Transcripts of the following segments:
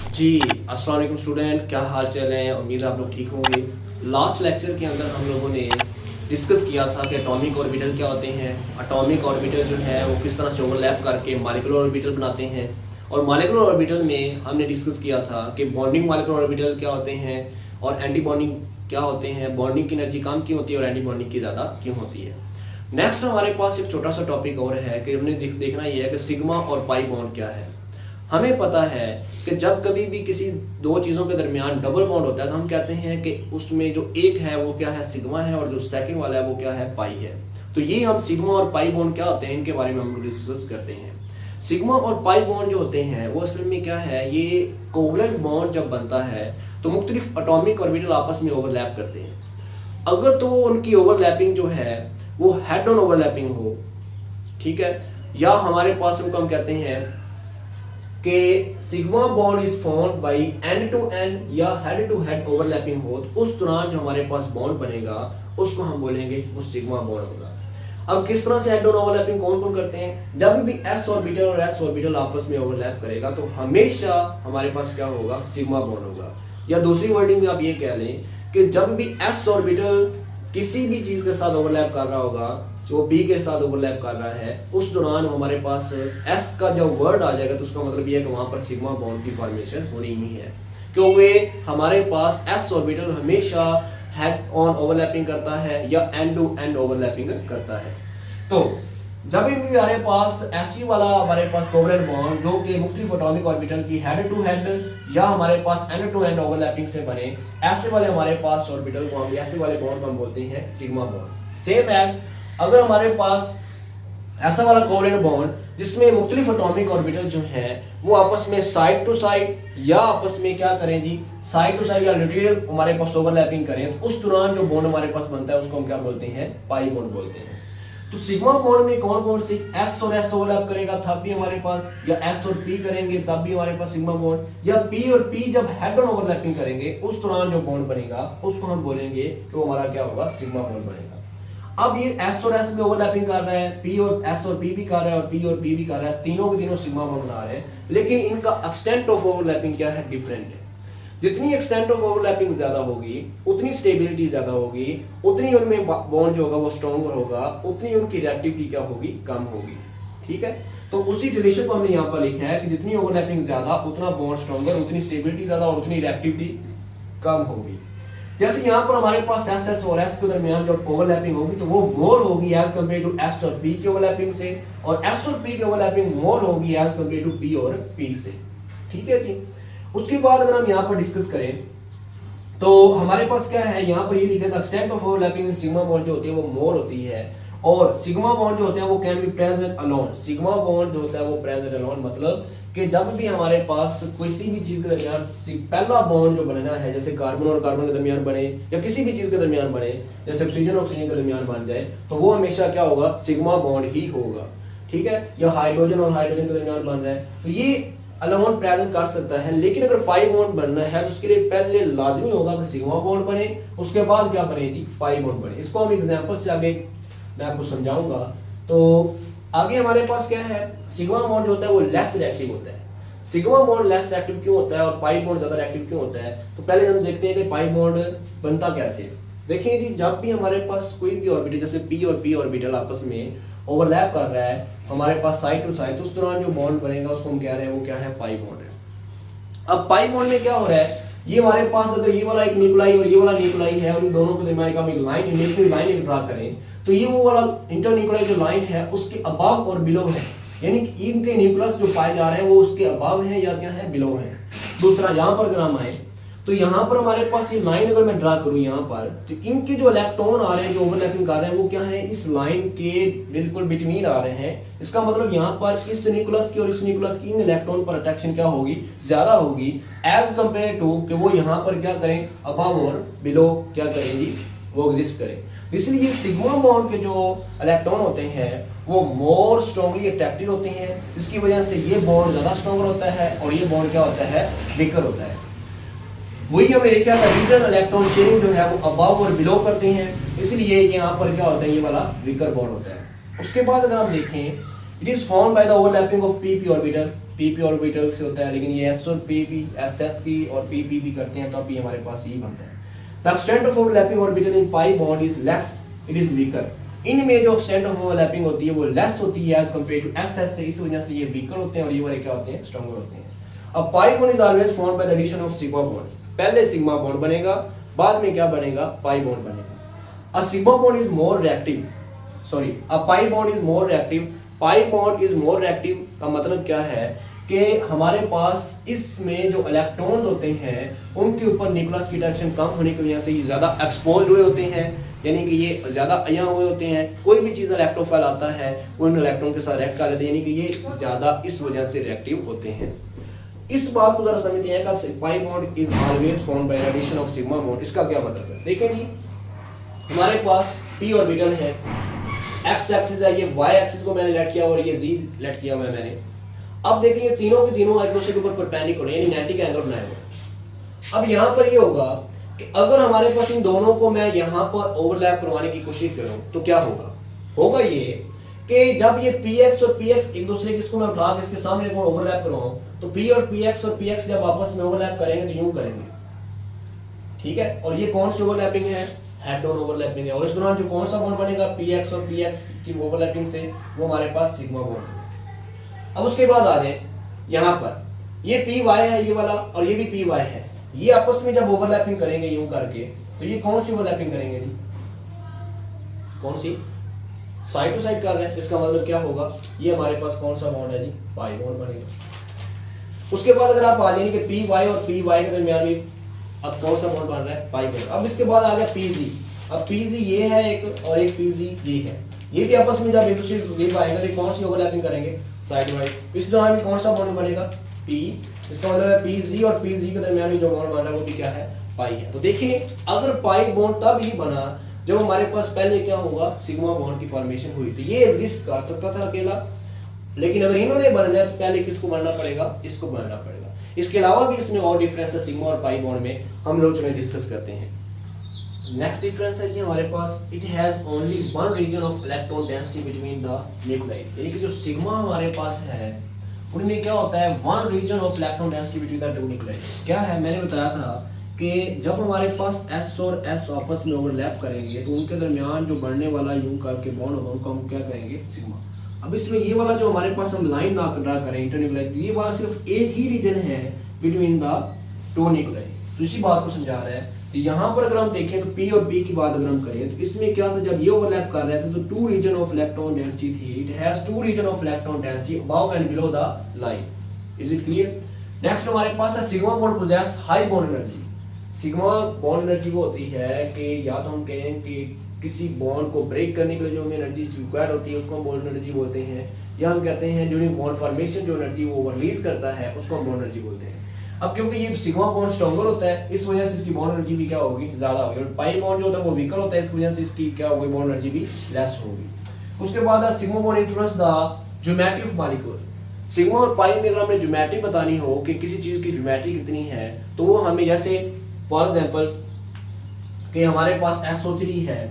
जी अस्सलाम वालेकुम स्टूडेंट, क्या हाल चाल है। उम्मीद है आप लोग ठीक होंगे। लास्ट लेक्चर के अंदर हम लोगों ने डिस्कस किया था कि एटॉमिक ऑर्बिटल क्या होते हैं। एटॉमिक ऑर्बिटल जो है वो किस तरह से ओवरलैप करके मॉलिक्यूलर ऑर्बिटल बनाते हैं, और मॉलिक्यूलर ऑर्बिटल में हमने डिस्कस किया था कि बॉन्डिंग मॉलिक्यूलर ऑर्बिटल क्या होते हैं और एंटी बॉन्डिंग क्या होते हैं। बॉन्डिंग की एनर्जी कम क्यों होती है और एंटी बॉन्डिंग की ज़्यादा क्यों होती है। नेक्स्ट हमारे पास एक छोटा सा टॉपिक और है कि हमने देखना ये है कि सिग्मा और पाई बॉन्ड क्या है। हमें पता है कि जब कभी भी किसी दो चीज़ों के दरमियान डबल बॉन्ड होता है तो हम कहते हैं कि उसमें जो एक है वो क्या है, सिग्मा है, और जो सेकंड वाला है वो क्या है, पाई है। तो ये हम सिग्मा और पाई बॉन्ड क्या होते हैं इनके बारे में हम लोग डिस्कस करते हैं। सिग्मा और पाई बॉन्ड जो होते हैं वो असल में क्या है, ये कोवलेंट बॉन्ड जब बनता है तो मुख्तलिफ एटॉमिक ऑर्बिटल आपस में ओवरलैप करते हैं। अगर तो उनकी ओवरलैपिंग जो है वो हेड ऑन ओवरलैपिंग हो, ठीक है, या हमारे पास उनको हम कहते हैं कि sigma bond is formed by end to end या हेड टू हेड ओवरलैपिंग हो, तो उस दौरान जो हमारे पास बॉन्ड बनेगा उसको हम बोलेंगे वो सिग्मा बॉन्ड होगा। अब किस तरह से हेड ऑन ओवरलैपिंग कौन कौन करते हैं, जब भी एस ऑर्बिटल और एस ऑर्बिटल आपस में ओवरलैप करेगा तो हमेशा हमारे पास क्या होगा, सिग्मा बॉन्ड होगा। या दूसरी वर्डिंग में आप ये कह लें कि जब भी एस ऑर्बिटल किसी भी चीज के साथ ओवरलैप कर रहा होगा, जो पी के साथ ओवरलैप कर रहा है, उस दौरान हमारे पास एस का जब वर्ड आ जाएगा तो उसका मतलब ये है कि वहां पर सिग्मा बॉन्ड की फॉर्मेशन होनी ही है, क्योंकि हमारे पास एस ऑर्बिटल हमेशा हेड ऑन ओवरलैपिंग करता है या एंड टू एंड ओवरलैपिंग करता है। तो जब भी हमारे पास ऐसी वाला हमारे पास कोवलेंट बॉन्ड जो कि मुख्तलिफ एटॉमिक ऑर्बिटल की हेड टू हेड या हमारे पास एंड टू एंड ओवरलैपिंग से बने, ऐसे वाले हमारे पास ऑर्बिटल को हम, ऐसे वाले बॉन्ड को हम बोलते हैं सिग्मा बॉन्ड। सेम एज अगर हमारे पास ऐसा वाला कोवलेंट बॉन्ड जिसमें मुख्तलिफ एटॉमिक ऑर्बिटल जो है वो आपस में साइड टू साइड या आपस में क्या करें जी, साइड टू साइड या लिटरल हमारे पास ओवरलैपिंग करें, तो उस दौरान जो बॉन्ड हमारे पास बनता है उसको हम क्या बोलते हैं, पाई बॉन्ड बोलते हैं। तो सिग्मा बॉन्ड में कौन कौन से एस और एस ओवरलैप करेगा तब भी हमारे पास, या एस और पी करेंगे तब भी हमारे पास सिग्मा बॉन्ड, या पी और पी जब हेड ऑन ओवरलैपिंग करेंगे उस दौरान जो बॉन्ड बनेगा उसको हम बोलेंगे कि वो हमारा क्या होगा, सिग्मा बॉन्ड बनेगा। अब ये एस और एस में ओवरलैपिंग कर रहा है, पी और एस और पी भी कर रहा है और पी और पी भी कर रहा है, तीनों के तीनों सिग्मा बॉन्ड बना रहे हैं, लेकिन इनका एक्सटेंट ऑफ ओवरलैपिंग क्या है, डिफरेंट है। जितनी एक्सटेंट ऑफ ओवरलैपिंग ज्यादा होगी उतनी स्टेबिलिटी ज्यादा होगी, उतनी उनमें बॉन्ड जो होगा वो स्ट्रॉन्गर होगा, उतनी उनकी रिएक्टिविटी क्या होगी, कम होगी। ठीक है, तो उसी रिलेशन को हमने यहाँ पर लिखा है कि जितनी ओवरलैपिंग ज्यादा उतना बॉन्ड स्ट्रॉन्गर, उतनी स्टेबिलिटी ज्यादा और उतनी रिएक्टिविटी कम होगी। जैसे यहाँ पर हमारे पास एस एस और एस के दरमियान जो ओवरलैपिंग होगी तो वो मोर होगी एज कम्पेयर टू एस और पी की ओवरलैपिंग से, और एस और पी की ओवरलैपिंग मोर होगी एज कम्पेयर टू पी और पी से। ठीक है जी। उसके बाद अगर हम यहाँ पर डिस्कस करें तो हमारे पास क्या है, यहाँ पर ये लिखा है extent of overlapping in sigma bond जो होती है वो मोर होती है, और सिग्मा बॉन्ड जो होते हैं वो can be present alone. Sigma bond जो होता है वो प्रेजेंट अलोन, मतलब कि जब भी हमारे पास किसी भी चीज के दरमियान पहला बॉन्ड जो बनना है, जैसे कार्बन और कार्बन के दरमियान बने या किसी भी चीज के दरमियान बने, जैसे ऑक्सीजन और ऑक्सीजन के दरमियान बन जाए, तो वो हमेशा क्या होगा, सिग्मा बॉन्ड ही होगा। ठीक है, या हाइड्रोजन और हाइड्रोजन के दरमियान बन रहा है तो ये अलोन प्रेजेंट कर सकता है, लेकिन अगर पाई बॉन्ड बनना है तो उसके लिए पहले लाजमी होगा कि सिग्मा बॉन्ड बने, उसके बाद क्या बने जी, पाई बॉन्ड बने। इसको हम एग्जांपल से आगे मैं आपको समझाऊंगा। तो आगे हमारे पास क्या है, सिग्मा बॉन्ड जो होता है वो लेस रिएक्टिव होता है। सिग्मा बॉन्ड लेस रिएक्टिव क्यों होता है और पाई बॉन्ड ज्यादा रिएक्टिव क्यों होता है, तो पहले हम देखते हैं कि पाई बॉन्ड बनता कैसे। देखिए जी, जब भी हमारे पास कोई भी ऑर्बिटल जैसे पी और पी ऑर्बिटल आपस में ओवरलैप कर रहा है हमारे पास साइड टू साइड, तो उस दौरान जो बॉन्ड बनेगा उसको हम कह रहे हैं वो क्या है, पाई बॉन्ड है। अब पाई बॉन्ड में क्या हो रहा है, ये हमारे पास अगर ये वाला एक न्यूक्लाई और ये वाला न्यूक्लाई है और इन दोनों के दरमियान का हम एक लाइन, इमेजिनरी लाइन एक ड्रा करें, तो ये वो वाला इंटरन्यूक्लियर जो लाइन है उसके अबव और बिलो है, यानी कि इनके न्यूक्लियस जो पाए जा रहे हैं वो उसके अबव है या क्या है, बिलो है। दूसरा, यहाँ पर अगर हम आए तो यहाँ पर हमारे पास ये लाइन अगर मैं ड्रा करूं यहाँ पर, तो इनके जो इलेक्ट्रॉन आ रहे हैं जो ओवरलैपिंग कर रहे हैं वो क्या है, इस लाइन के बिल्कुल बिटवीन आ रहे हैं। इसका मतलब यहाँ पर इस न्यूक्लियस की और इस न्यूक्लियस की इन इलेक्ट्रॉन पर अट्रैक्शन क्या होगी, ज्यादा होगी एज कंपेयर टू कि वो यहाँ पर क्या करें, अबव और बिलो क्या करेंगी, वो एग्जिस्ट करें। इसलिए सिग्मा बॉन्ड के जो इलेक्ट्रॉन होते हैं वो मोर स्ट्रांगली अट्रैक्टेड होते हैं, जिसकी वजह से ये बॉन्ड ज्यादा स्ट्रांगर होता है और ये बॉन्ड क्या होता है, वीकर होता है। वही हमने देखा था, रीजन इलेक्ट्रॉन शेयरिंग जो है वो अबव और बिलो करते हैं, इसलिए यहाँ पर क्या होता है, ये वाला वीकर बॉन्ड होता है। उसके बाद अगर हम देखें, it is formed by the overlapping of P P orbital. P orbital से होता है, लेकिन ये एस और पी भी एस की और पी भी करते हैं, तो अभी हमारे पास यही बनता है। The extent of overlapping orbital in pi bond is less, it is weaker. इनमें जो एक्सटेंट ऑफ ओवरलैपिंग होती है वो लेस होती है एज कंपेयर टू एस से, इस वजह से ये वीकर होते हैं और ये वाले क्या होते हैं, स्ट्रॉन्गर होते हैं। अब pi bond is always formed by the addition of sigma bond, पहले सिग्मा बॉन्ड बनेगा, बाद में क्या बनेगा, पाई बॉन्ड बनेगा। A sigma bond is more reactive, sorry a pi bond is more reactive, pi bond is more reactive का मतलब क्या है कि हमारे पास इसमें जो इलेक्ट्रॉन्स होते हैं उनके ऊपर न्यूक्लियस की अट्रैक्शन कम होने की वजह से ये ज़्यादा एक्सपोज हुए होते हैं, यानी कि ये ज़्यादा अया हुए होते हैं। कोई भी चीज़ इलेक्ट्रोफाइल आता है उन इलेक्ट्रॉन के साथ रिएक्ट कर लेते हैं, यानी कि ये ज़्यादा इस वजह से रिएक्टिव होते हैं। इस बात को जरा समझते हैं कि pi bond is always formed by addition of sigma bond, इसका क्या मतलब है। देखिए जी, हमारे पास पी ऑर्बिटल है, एक्स एक्सिस है, ये वाई एक्सिस को मैंने लेट किया और ये जी लेट किया हुआ है मैंने। अब देखिए ये तीनों के तीनों एक दूसरे के ऊपर परपेंडिकुलर यानी 90 का एंगल बनाए हुए। अब यहाँ पर ये होगा कि अगर हमारे पास इन दोनों को मैं यहाँ पर ओवरलैप करवाने की कोशिश करूँ तो क्या होगा, होगा ये कि जब ये px और px एक दूसरे की, इसको मैं उठा के इसके सामने को ओवरलैप करवाऊं तो p और px जब आपस में ओवरलैप करेंगे तो यूं करेंगे, ठीक है। और ये कौन सी ओवरलैपिंग है, हेड ऑन ओवरलैपिंग है। और इस दौरान जो कौन सा बॉन्ड बनेगा px और px की ओवरलैपिंग से, वो हमारे पास सिग्मा बॉन्ड। अब उसके बाद आ जाए यहाँ पर, ये py है ये वाला और ये भी py है, ये आपस में जब ओवरलैपिंग करेंगे यूं करके तो ये कौन सी ओवरलैपिंग करेंगे जी, कौन सी, साइड टू साइड कर रहे हैं। इसका मतलब क्या होगा, ये हमारे पास कौन सा बॉन्ड है जी, पाई बॉन्ड बनेगा। उसके बाद अगर आप आ जाएंगे कि py और py के दरमियान भी अब कौन सा बॉन्ड बन रहा है, पाई बॉन्ड। अब इसके बाद आ गया pg, अब pg ये है एक और एक pg ये है, ये भी आपस में जब एक दूसरे वेव आएगा तो कौन सी ओवरलैपिंग करेंगे, साइड वाइड। इस दौरान भी कौन सा बॉन्ड बनेगा, p, इसका मतलब है pg और pg के दरमियान जो बॉन्ड बन रहा है वो भी क्या है, पाई है। तो देखिए अगर पाई बॉन्ड तब ही बना जब हमारे पास पहले क्या होगा, सिग्मा बॉन्ड की फॉर्मेशन हुई। तो ये एग्जिस्ट कर सकता था अकेला, लेकिन अगर इन्होंने बनना है तो पहले किसको बनना पड़ेगा, इसको बनना पड़ेगा। इसके अलावा भी इसमें और डिफरेंस है सिग्मा और पाई बॉन्ड में, हम लोग चलिए डिस्कस करते हैं। नेक्स्ट डिफरेंस है जी हमारे पास, it has only one region of electron density between the nuclei, यानी कि जो सिग्मा हमारे पास है उनमें क्या होता है, one region of electron density between the two nuclei. क्या है, मैंने बताया था कि जब हमारे पास S और S आपस में ओवरलैप करेंगे तो उनके दरमियान जो बढ़ने वाला यूं करके बॉन्ड होगा उनको हम क्या करेंगे, सिग्मा। अब इसमें ये वाला जो हमारे पास हम लाइन ना ड्रा करें इंटरन्यूक्लियर, ये वाला सिर्फ एक ही रीजन है बिटवीन द टू न्यूक्लियाई। तो इसी बात को समझा रहा है। तो यहाँ पर अगर हम देखें तो P और P की बात अगर हम करें तो इसमें क्या था, जब ये ओवरलैप कर रहे थे तो two region of electron density थी, it has two region of electron density above and below the line. Is it clear. Next हमारे पास है sigma bond possess high bond energy. Sigma bond energy वो होती है कि या तो हम कहें कि किसी बॉन्ड को ब्रेक करने के लिए जो हमें एनर्जी रिक्वायर्ड होती है उसको हम बॉन्ड एनर्जी बोलते हैं, या हम कहते हैं ड्यूरिंग बॉन्ड फॉर्मेशन जो एनर्जी वो रिलीज करता है उसको हम बॉन्ड एनर्जी बोलते हैं। अब क्योंकि ये सिग्मा बॉन्ड स्ट्रॉन्गर होता है इस वजह से इसकी बॉन्ड एनर्जी भी क्या होगी, ज्यादा होगी। और पाई बॉन्ड जो होता है वो वीकर होता है, इस वजह से इसकी क्या होगी, बॉन्ड एनर्जी भी लेस होगी। उसके बाद sigma bond influence the geometry of molecule. Sigma और पाई में अगर हमें ज्योमेट्री बतानी हो कि किसी चीज की ज्योमेट्री कितनी है तो वो हमें, जैसे फॉर एग्जांपल कि हमारे पास SO3 है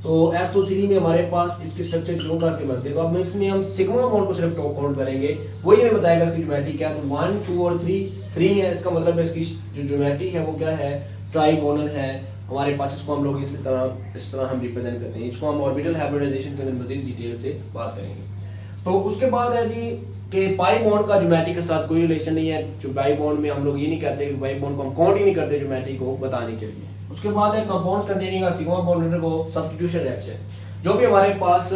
तो SO3 में हमारे पास इसके स्ट्रक्चर क्यों करके बनते हैं, तो अब इसमें हम सिग्मा बॉन्ड को सिर्फ काउंट करेंगे, वही हमें बताएगा इसकी ज्योमेट्री क्या है। तो 1 2 और 3 है, इसका मतलब है इसकी जो ज्योमेट्री है वो क्या है, ट्राइगोनल है हमारे पास। इसको हम लोग इस तरह हम रिप्रेजेंट करते हैं। इसको हम ऑर्बिटल हाइब्रिडाइजेशन के अंदर मजीद डिटेल से बात करेंगे। तो उसके बाद है जी कि पाई बॉन्ड का ज्योमेट्री के साथ कोई रिलेशन नहीं है। जो पाई बॉन्ड में हम लोग ये नहीं कहते, पाई बॉन्ड को हम काउंट ही नहीं करते ज्योमेट्री को बताने के लिए। उसके बाद है compounds containing a sigma bond को सब्स्टिट्यूशन रिएक्शन। जो भी हमारे पास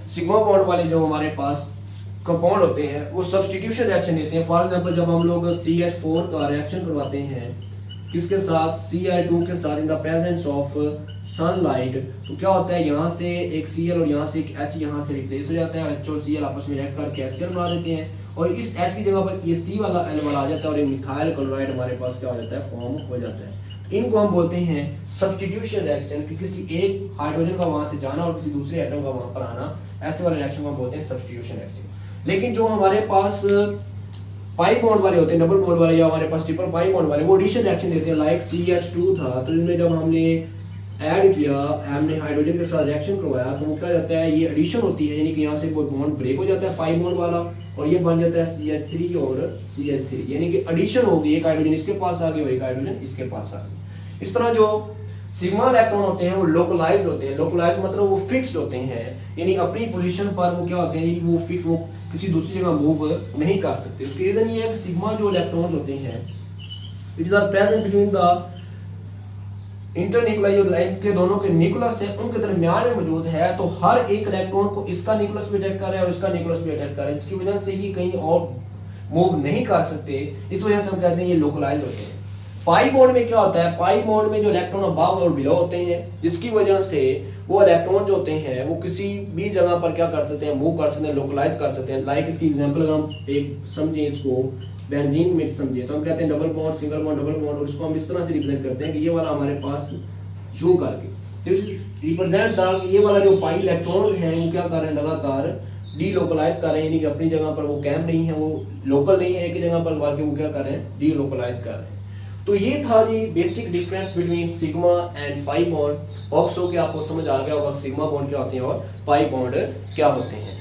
सिग्मा बॉन्ड वाले जो हमारे पास कंपाउंड होते हैं वो सब्स्टिट्यूशन रिएक्शन देते हैं। फॉर एग्जांपल जब हम लोग CH4 का रिएक्शन करवाते हैं किसके साथ, Cl2 के साथ in the presence of sunlight, तो क्या होता है, यहाँ से एक Cl और यहाँ से एक H यहाँ से रिप्लेस हो जाता है। H और Cl आपस में रिएक्ट करके HCl बना देते हैं और इस H की जगह पर ये C वाला L वाला आ जाता है और ये मिथाइल क्लोराइड हमारे पास क्या हो जाता है, फॉर्म हो जाता है। इनको हम बोलते हैं सब्स्टिट्यूशन रिएक्शन, कि किसी एक हाइड्रोजन का वहां से जाना और किसी दूसरे एटम का वहां पर आना, ऐसे वाले रिएक्शन को हम बोलते हैं सब्स्टिट्यूशन रिएक्शन। लेकिन जो हमारे पास पाई बॉन्ड वाले होते हैं, डबल बॉन्ड वाले या हमारे पास ट्रिपल पाई बॉन्ड वाले, वो एडिशन रिएक्शन देते हैं। लाइक CH2 था तो इसमें जब हमने ऐड किया, हमने हाइड्रोजन के साथ रिएक्शन करवाया तो वो क्या जाता है, ये एडिशन होती है, यानी कि यहाँ से कोई बॉन्ड ब्रेक हो जाता है पाई बॉन्ड वाला और ये बन जाता है CH3 और CH3, यानी कि एडिशन होगी, एक हाइड्रोजन इसके पास आ गया और एक हाइड्रोजन इसके पास आ गया। इस तरह जो सिग्मा इलेक्ट्रॉन होते हैं वो लोकलाइज्ड होते हैं। लोकलाइज्ड मतलब वो फिक्स्ड होते हैं, यानी अपनी पोजीशन पर वो क्या होते हैं, वो फिक्स, वो किसी दूसरी जगह मूव नहीं कर सकते। उसकी रीजन ये है कि सिग्मा जो इलेक्ट्रॉन्स होते हैं it is are present between the internuclear, जो लाइन के दोनों के न्यूक्लियस है उनके दरमियान में मौजूद है, तो हर एक इलेक्ट्रॉन को इसका न्यूक्लियस भी अटैक कर रहा है और इसका न्यूक्लियस भी अटैक कर रहा है, जिसकी वजह से ये कहीं और मूव नहीं कर सकते। इस वजह से हम कहते हैं ये लोकलाइज होते हैं। पाई बॉन्ड में क्या होता है, पाई बॉन्ड में जो इलेक्ट्रॉन अबव और बिलो होते हैं, जिसकी वजह से वो इलेक्ट्रॉन जो होते हैं वो किसी भी जगह पर क्या कर सकते हैं, मूव कर सकते हैं, लोकलाइज कर सकते हैं। लाइक इसकी एग्जांपल अगर हम एक समझें, इसको बेंजीन में समझे तो हम कहते हैं double bond, single bond, double bond, और इसको हम इस तरह से रिप्रेजेंट करते हैं कि ये वाला हमारे पास यूं करके, तो रिप्रेजेंट द ये वाला जो पाई इलेक्ट्रॉन है वो क्या कर रहे हैं, लगातार डीलोकलाइज कर रहे हैं, यानी कि अपनी जगह पर वो कैम नहीं है, वो लोकल नहीं है एक ही जगह पर, बल्कि वो क्या कर रहे हैं, डीलोकलाइज कर रहे हैं। तो ये था जी basic difference between sigma and pi bond. Hope so कि आपको समझ आ गया होगा सिग्मा बॉन्ड क्या होते हैं और पाई बॉन्ड क्या होते हैं।